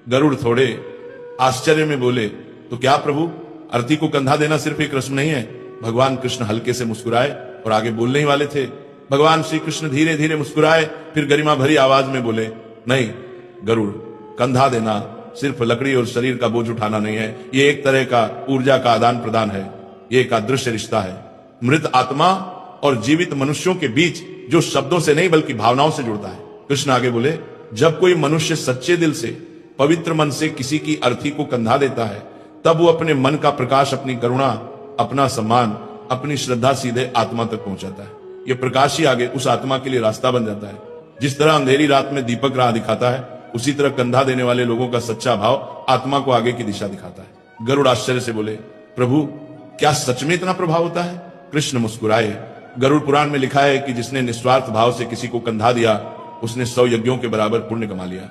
गरुड़ थोड़े आश्चर्य में बोले, तो क्या प्रभु, अर्थी को कंधा देना सिर्फ एक रस्म नहीं है? भगवान कृष्ण हल्के से मुस्कुराए और आगे बोलने ही वाले थे। भगवान श्री कृष्ण धीरे धीरे मुस्कुराए, फिर गरिमा भरी आवाज में बोले, नहीं गरुड़, कंधा देना सिर्फ लकड़ी और शरीर का बोझ उठाना नहीं है, ये एक तरह का ऊर्जा का आदान प्रदान है, ये एक अदृश्य रिश्ता है, मृत आत्मा और जीवित मनुष्यों के बीच, जो शब्दों से नहीं बल्कि भावनाओं से जुड़ता है। कृष्ण आगे बोले, जब कोई मनुष्य सच्चे दिल से, पवित्र मन से किसी की अर्थी को कंधा देता है, तब वो अपने मन का प्रकाश, अपनी करुणा, अपना सम्मान, अपनी श्रद्धा सीधे आत्मा तक पहुंचाता है। ये प्रकाश ही आगे उस आत्मा के लिए रास्ता बन जाता है। जिस तरह अंधेरी रात में दीपक राह दिखाता है, उसी तरह कंधा देने वाले लोगों का सच्चा भाव आत्मा को आगे की दिशा दिखाता है। गरुड़ आश्चर्य से बोले, प्रभु क्या सच में इतना प्रभाव होता है? कृष्ण मुस्कुराए। गरुड़ पुराण में लिखा है कि जिसने निस्वार्थ भाव से किसी को कंधा दिया, उसने 100 यज्ञों के बराबर पुण्य कमा लिया।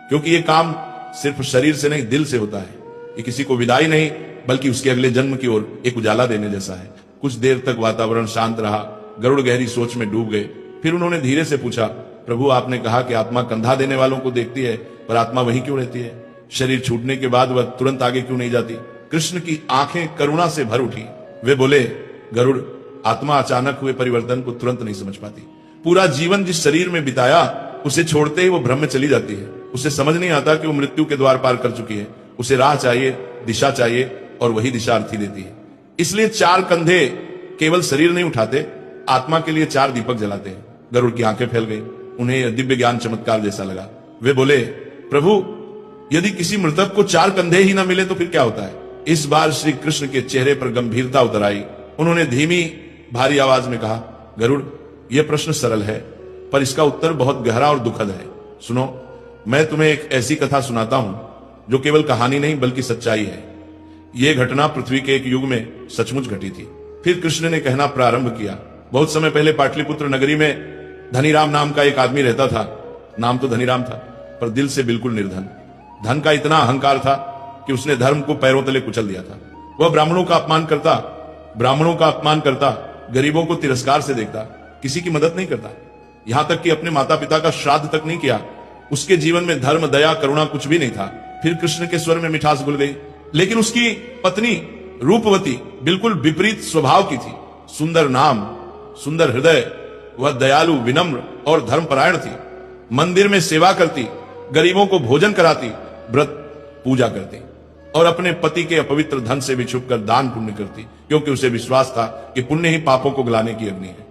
क्योंकि ये काम सिर्फ शरीर से नहीं, दिल से होता है। ये किसी को विदाई नहीं, बल्कि उसके अगले जन्म की ओर एक उजाला देने जैसा है। कुछ देर तक वातावरण शांत रहा। गरुड़ गहरी सोच में डूब गए। फिर उन्होंने धीरे से पूछा, प्रभु आपने कहा कि आत्मा कंधा देने वालों को देखती है, पर आत्मा वहीं क्यों रहती है? शरीर छूटने के बाद वह तुरंत आगे क्यों नहीं जाती? कृष्ण की आंखें करुणा से भर उठी। वे बोले, गरुड़, आत्मा अचानक हुए परिवर्तन को तुरंत नहीं समझ पाती। पूरा जीवन जिस शरीर में बिताया, उसे छोड़ते ही वो भ्रम में चली जाती है। उसे समझ नहीं आता कि वो मृत्यु के द्वार पार कर चुकी है। उसे राह चाहिए, दिशा चाहिए, और वही दिशा अर्थी देती है। इसलिए 4 कंधे केवल शरीर नहीं उठाते, आत्मा के लिए 4 दीपक जलाते हैं। गरुड़ की आंखें फैल गई। उन्हें यह दिव्य ज्ञान चमत्कार जैसा लगा। वे बोले, प्रभु यदि किसी मृतक को 4 कंधे ही ना मिले तो फिर क्या होता है? इस बार श्री कृष्ण के चेहरे पर गंभीरता उतर आई। उन्होंने धीमी भारी आवाज में कहा, गरुड़, यह प्रश्न सरल है, पर इसका उत्तर बहुत गहरा और दुखद है। सुनो, मैं तुम्हें एक ऐसी कथा सुनाता हूं जो केवल कहानी नहीं बल्कि सच्चाई है। यह घटना पृथ्वी के एक युग में सचमुच घटी थी। फिर कृष्ण ने कहना प्रारंभ किया, बहुत समय पहले पाटलिपुत्र नगरी में धनीराम नाम का एक आदमी रहता था। नाम तो धनीराम था, पर दिल से बिल्कुल निर्धन। धन का इतना अहंकार था कि उसने धर्म को पैरों तले कुचल दिया था। वह ब्राह्मणों का अपमान करता, गरीबों को तिरस्कार से देखता, किसी की मदद नहीं करता, यहां तक कि अपने माता पिता का श्राद्ध तक नहीं किया। उसके जीवन में धर्म, दया, करुणा कुछ भी नहीं था। फिर कृष्ण के स्वर में मिठास घुल गई। लेकिन उसकी पत्नी रूपवती बिल्कुल विपरीत स्वभाव की थी। सुंदर नाम, सुंदर हृदय, वह दयालु, विनम्र और धर्मपरायण थी। मंदिर में सेवा करती, गरीबों को भोजन कराती, व्रत पूजा करती और अपने पति के अपवित्र धन से भी छुपकर दान पुण्य करती, क्योंकि उसे विश्वास था कि पुण्य ही पापों को गलाने की अग्नि है।